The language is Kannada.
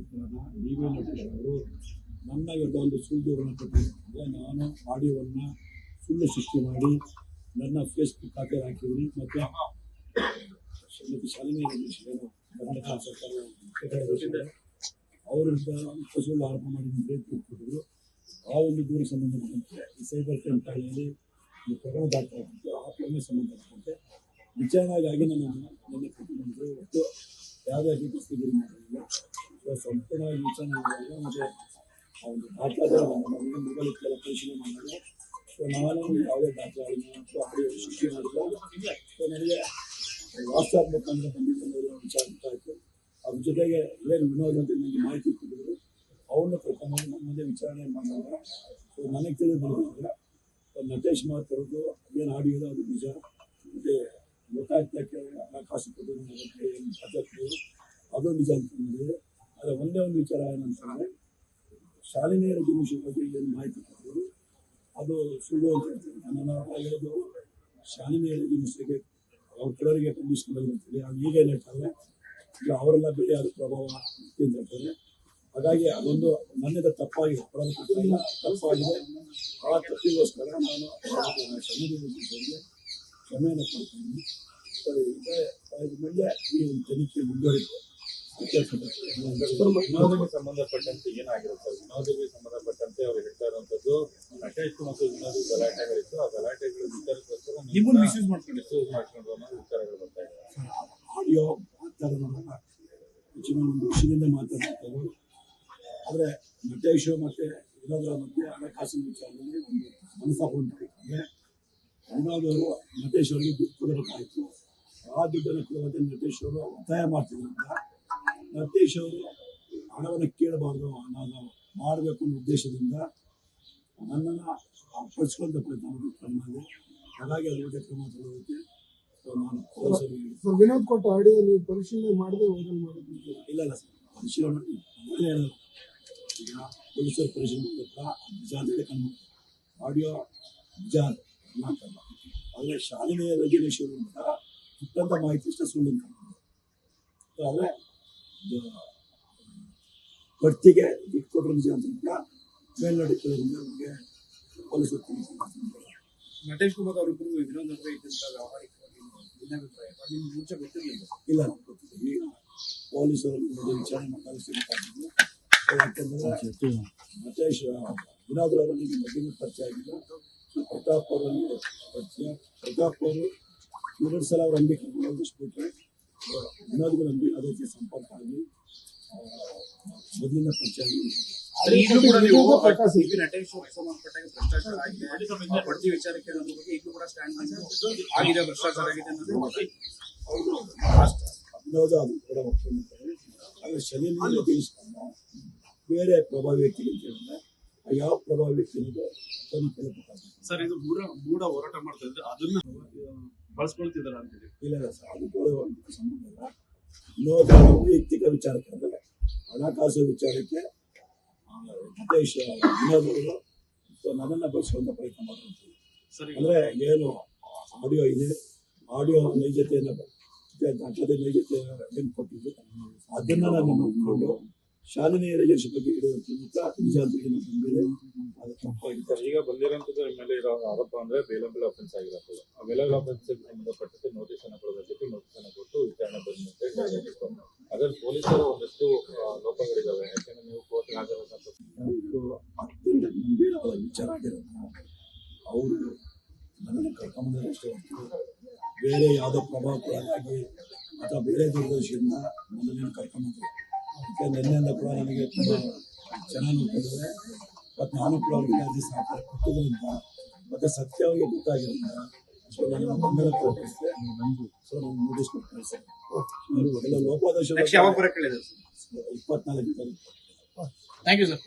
ಆಯುಕ್ತರಾದ ಡಿ.ವಿ. ನಟೇಶ್ ಅವರು ನನ್ನ ವಿರುದ್ಧ ಒಂದು ಸುಳ್ಳು ದೂರನ್ನು ಕೊಟ್ಟಿದ್ದಾರೆ. ನಾನು ಆಡಿಯೋವನ್ನು ಸುಳ್ಳು ಸೃಷ್ಟಿ ಮಾಡಿ ನನ್ನ ಫೇಸ್ಬುಕ್ ಖಾತೆಗೆ ಹಾಕಿದ್ದೀನಿ. ಮತ್ತು ಶಾಲಿನಿ ರಮೇಶ್ ಕರ್ನಾಟಕ ಸರ್ಕಾರ ಅವರಿಂದ ಸುಳ್ಳು ಆರೋಪ ಮಾಡಿದಂತೆ ಕೊಟ್ಟಿದ್ರು. ಆ ಒಂದು ದೂರ ಸಂಬಂಧಪಟ್ಟಂತೆ ಈ ಸೈಬರ್ ಕ್ರೈಮ್ ಠಾಣೆಯಲ್ಲಿ ಈ ಪ್ರಕರಣ ದಾಖಲಾಗಿತ್ತು. ಆ ಪ್ರಕರಣಕ್ಕೆ ಸಂಬಂಧಪಟ್ಟಂತೆ ವಿಚಾರಣೆಗಾಗಿ ನನ್ನ ಕೊಟ್ಟಿದ್ದು ಒಟ್ಟು ಯಾವುದೇ ರೀತಿ ಸ್ಥಿತಿಗತಿ ಮಾಡಲಿಲ್ಲ. ಸಂಪೂರ್ಣವಾಗಿ ವಿಚಾರಣೆ ಮಾಡಿದಾಗ ಮತ್ತು ಆ ಒಂದು ದಾಖಲಾತಿ ಮೊಬೈಲ್ ಇತ್ತೆಲ್ಲ ಪರಿಶೀಲನೆ ಮಾಡಿದೆ. ನಾನು ಯಾವುದೇ ದಾಖಲೆಗಳನ್ನು ಅಥವಾ ಆಡಿಯೋ ಸೃಷ್ಟಿ ಮಾಡಿಲ್ಲ. ನನಗೆ ವಾಟ್ಸಾಪ್ ಮುಖಾಂತರ ಬಂದಿದ್ದ ವಿಚಾರ ಗೊತ್ತಾಯಿತು. ಅದ್ರ ಜೊತೆಗೆ ಏನು ವಿನೋದ್ ಅಂತ ನನಗೆ ಮಾಹಿತಿ ಕೊಟ್ಟಿದ್ರು. ಅವನ್ನ ಕರ್ಕೊಂಡ್ಬಂದು ನಮ್ಮದೇ ವಿಚಾರಣೆ ಮಾಡಿದಾಗ ನನಗೆ ತಿಳಿದು ಬಂದಿದ್ದರೆ ನಟೇಶ್ ಮಾತಾಡೋದು ಏನು ಆಡಿಯೋ ಅದು ನಿಜ. ಮತ್ತು ಲೋಕಾಯುಕ್ತಕ್ಕೆ ಹಣಕಾಸು ಕೊಟ್ಟಿದ್ದು ಅದು ನಿಜ ಅಂತಂದರೆ ಆದರೆ ಒಂದೇ ಒಂದು ವಿಚಾರ ಏನಂತಂದರೆ ಶಾಲಿನಿ ರಮೇಶ್ ಬಗ್ಗೆ ಏನು ಮಾಹಿತಿ ಕೊಟ್ಟರು ಅದು ಸುಳ್ಳು ಅಂತ ಹೇಳ್ತಾರೆ. ನಾನು ಹೇಳೋದು ಶಾಲಿನಿ ರಮೇಶ್ಗೆ ಅವ್ರ ಕಡೆಯವರಿಗೆ ಕಂಡೀಷನ್ ಬಂದಿರ್ತೀವಿ. ಅದು ಈಗೇನು ಹೇಳ್ತಾರೆ ಈಗ ಅವರೆಲ್ಲ ಬೇರೆ ಆದ ಪ್ರಭಾವ ಅಂತ ಹೇಳ್ತಾರೆ. ಹಾಗಾಗಿ ಅದೊಂದು ನನ್ನಿಂದ ತಪ್ಪಾಗಿದೆ, ತಪ್ಪಾಗಿದೆ. ಆ ತಪ್ಪಿಗೋಸ್ಕರ ನಾನು ಕ್ಷಮೆಯನ್ನು ಕೊಡ್ತೀನಿ. ಇದ್ರ ಮೇಲೆ ಈ ಒಂದು ತನಿಖೆ ಮುಂದುವರಿತು. ವಿನೋದಕ್ಕೆ ಸಂಬಂಧಪಟ್ಟಂತೆ ಏನಾಗಿರುತ್ತೆ? ವಿನೋದಕ್ಕೆ ಸಂಬಂಧಪಟ್ಟಂತೆ ಅವರು ಹೇಳ್ತಾ ಇರುವಂತದ್ದು ನಟೇಶ್ ಮತ್ತು ವಿನೋದ್ ಗಲಾಟೆಗಳಿತ್ತು. ಆ ಗಲಾಟೆಗಳ ವಿಚಾರಕ್ಕೋಸ್ಕರ ಮಿಸ್ಯೂಸ್ ಮಾಡ್ಕೊಂಡು ಅನ್ನೋ ವಿಚಾರಗಳು ಬರ್ತಾ ಇದೆ. ಆಡಿಯೋ ಮಾತಾಡೋಣ ಹೆಚ್ಚಿನ ಒಂದು ವಿಷಯದಿಂದ ಮಾತಾಡ್ತಾರೆ. ಆದರೆ ನಟೇಶ್ ಮತ್ತು ವಿನೋದರ ಮಧ್ಯೆ ಹಣಕಾಸಿನ ವಿಚಾರದಲ್ಲಿ ಒಂದು ಮನಸ್ತಾಪ ಉಂಟಾಗಿತ್ತು. ವಿನೋದ್ ಅವರು ನಟೇಶ್ ಅವರಿಗೆ ದುಡ್ಡು ಕೊಡಬೇಕಾಯಿತು. ಆ ದುಡ್ಡನ್ನು ಕೊಡುವಂತೆ ನಟೇಶ್ ಅವರು ಒತ್ತಾಯ ಮಾಡ್ತಿದ್ರಿಂದ ನಟೇಶ್ ಅವರು ಹಣವನ್ನು ಕೇಳಬಾರ್ದು, ನಾನು ಮಾಡಬೇಕು ಅನ್ನೋ ಉದ್ದೇಶದಿಂದ ನನ್ನನ್ನು ಪಡಿಸ್ಕೊಂಡ ಪ್ರಯತ್ನ ಮಾಡಿದೆ. ಹಾಗಾಗಿ ಅದ್ರ ಬಗ್ಗೆ ಕ್ರಮ ತಗೊಳ್ಳೋದಕ್ಕೆ ನಾನು ವಿನೋದ್ ಕೊಟ್ಟ ಆಡಿಯೋ ನೀವು ಪರಿಶೀಲನೆ ಮಾಡದೆ ವೈರಲ್ ಮಾಡಿದ್ದೀವಿ. ಇಲ್ಲ ಸರ್, ಪರಿಶೀಲನೆ ಹೇಳೋದು ಈಗ ಪೊಲೀಸರು ಪರಿಶೀಲನೆ ನಿಜ ಅಂತೇಳಿ ಕಂಡು ಆಡಿಯೋ ನಿಜ ಮಾತಲ್ಲ. ಆದರೆ ಶಾಲಿನಿ ರಜನೀಶ್ವರು ಅಂತ ಪುಟ್ಟಂತ ಮಾಹಿತಿ ಇಷ್ಟ ಸುಳ್ಳು ಅಂತ. ಆದರೆ ಬಡ್ತಿಗೆ ದುಡ್ಡು ಕೊಟ್ಟರು ನಿಜ ಅಂತ ಕೂಡ ಮೇಲ್ನಡೆಯಿಂದ ನಮಗೆ ಪೊಲೀಸರು ನಟೇಶ್ ಕುಮಾರ್ ಅವರಿಬ್ಬರು ವಿನೋದ್ ಅವರೇ ಇದ್ದಂಥ ವ್ಯಾವಹಾರಿಕವಾಗಿ ಭಿನ್ನಾಭಿಪ್ರಾಯ ನಿಮ್ಗೆ ಮುಂಚೆ ಗೊತ್ತಿರಲಿಲ್ಲ? ಇಲ್ಲ, ನಮ್ಗೆ ಗೊತ್ತಿಲ್ಲ. ಈಗ ಪೊಲೀಸರು ವಿಚಾರಣೆ ಮಾಡಿದ್ದು. ಯಾಕೆಂದರೆ ನಟೇಶ್ ವಿನೋದ್ ಅವರಿಗೆ ಮೊದಲಿನ ಪರಿಚಯ ಆಗಿಲ್ಲ. ಪ್ರತಾಪ್ ಅವರಲ್ಲಿ ಪರಿಚಯ. ಪ್ರತಾಪ್ ಅವರು 2 ಸಲ ಅವ್ರ ಅಂಗಡಿ ಕರ್ಕೊಂಡ್ಬಿಟ್ರೆ ವಿನೋದ್ಗೂ ನಮಗೆ ಅದೇ ರೀತಿ ಸಂಪರ್ಕ ಆಗಿ ಮೊದಲಿನ ಪರಿಚಯ ಆಗಿ ಈಗಲೂ ಕೂಡ ನೀವು ನಟೇಶ್ ಸಂಬಂಧಪಟ್ಟಾಗ ಭ್ರಷ್ಟಾಚಾರ ಆಗಿದೆ, ಬಡ್ತಿ ವಿಚಾರಕ್ಕೆ ಅನ್ನೋದ್ರ ಬಗ್ಗೆ ಈಗಲೂ ಕೂಡ ಸ್ಟ್ಯಾಂಡ್ ಆಗಿದೆ, ಭ್ರಷ್ಟಾಚಾರ ಆಗಿದೆ ಅನ್ನೋದು ಹೌದು. ವಿನೋದ ಅದು ಕೂಡ ಒಪ್ಕೊಂಡಿದ್ದಾರೆ. ಆದರೆ ಶನಿಯನ್ನು ತಿಳಿಸ್ಕೊಂಡ ಬೇರೆ ಪ್ರಭಾವಿ ವ್ಯಕ್ತಿಗೆ ಅಂತ ಹೇಳಿದ್ರೆ ಯಾವ ಪ್ರಭಾವಿ ವ್ಯಕ್ತಿ ಅನ್ನೋದು ಸರ್ ಇದು ಮೂಡ ಹೋರಾಟ ಮಾಡ್ತಾ ಇದ್ರೆ ಅದನ್ನ ಬಳಸ್ಕೊಳ್ತಿದಾರ ಅಂತೇಳಿ. ಇಲ್ಲ ಸರ್, ಅದು ಕೂಡ ಸಂಬಂಧ ಇಲ್ಲ. ವಿನೋದ ವೈಯಕ್ತಿಕ ವಿಚಾರಕ್ಕೆ ಅಂದರೆ ಹಣಕಾಸು ವಿಚಾರಕ್ಕೆ ನಟೇಶ್ ವಿನೋದ್ ಅವರು ನನ್ನನ್ನು ಬಳಸುವಂತ ಪ್ರಯತ್ನ ಮಾಡುವಂಥದ್ದು. ಅಂದರೆ ಏನು ಆಡಿಯೋ ಇದೆ, ಆಡಿಯೋ ನೈಜತೆಯನ್ನು ದಾಖಲೆ ನೈಜತೆ ಏನು ಕೊಟ್ಟಿದ್ದು ಅದನ್ನು ನಾನು ನೋಡಿಕೊಂಡು ಶಾಲಿನಿ ರಜೇಶ್ ಬಗ್ಗೆ ಇಡುವಂತ ನಿಜ ಅಂತ ಬಂದಿದೆ. ಅದು ತಪ್ಪಾಗಿದೆ. ಈಗ ಬಂದಿರೋಂಥದ್ದು ಮೇಲೆ ಇರೋ ಆರೋಪ ಅಂದ್ರೆ ಬೇಲಂಬೆಲೆ ಅಫೆನ್ಸ್ ಆಗಿರೋದು. ಆ ಬೇಲಂಬೆಲೆ ಅಫೆನ್ಸ್ ಸಂಬಂಧಪಟ್ಟಂತೆ ನೋಟಿಸ್ ಅನ್ನು ಕೊಡೋದಕ್ಕೆ ನೋಟಿಸ್ ಅನ್ನು ಕೊಟ್ಟು ವಿಚಾರಣೆ ಬಂದಂತೆ ಅದರಲ್ಲಿ ಪೊಲೀಸರು ಒಂದಷ್ಟು ಲೋಪಗಳಿದಾವೆ. ಯಾಕೆಂದ್ರೆ ನೀವು ಕೋರ್ಟ್ಗೆ ಹಾಜರಾದಂತ ಅತ್ಯಂತ ಗಂಭೀರವಾದ ವಿಚಾರ ಆಗಿರೋದು. ಅವರು ನನ್ನನ್ನು ಕರ್ಕೊಂಬಂದ್ರೆ ಅಷ್ಟೇ ಹೊರತು ಬೇರೆ ಯಾವುದೋ ಪ್ರಭಾವಕ್ಕೊಳಗಾಗಿ ಅಥವಾ ಬೇರೆ ದುರ್ದರ್ಶಿಯಿಂದ ನನ್ನನ್ನು ಕರ್ಕೊಂಬಂದರು. ಯಾಕೆ ನಿನ್ನೆಯಿಂದ ಕೂಡ ನನಗೆ ತುಂಬ ಚೆನ್ನಾಗಿ ನೋಡ್ತಿದ್ದಾರೆ. ಮತ್ತು ನಾನು ಕೂಡ ಅವ್ರಿಗೆ ಅರ್ಜಿ ಸಹಕಾರ ಕೊಟ್ಟಿದ್ದರಿಂದ ಮತ್ತು ಸತ್ಯವಾಗಿ ಗೊತ್ತಾಗಿರೋದ್ರಿಂದ ಸೊ ನನ್ನ ಬೆಂಬಲ ತೋರಿಸಿದೆ. ಸೊ ನಾನು ನೋಟಿಸ್ ಕೊಟ್ಟು ಕಳಿಸಿದೆ. ಎಲ್ಲ ಲೋಪದೋಷ 24 ತಾರೀಕು. Thank you sir.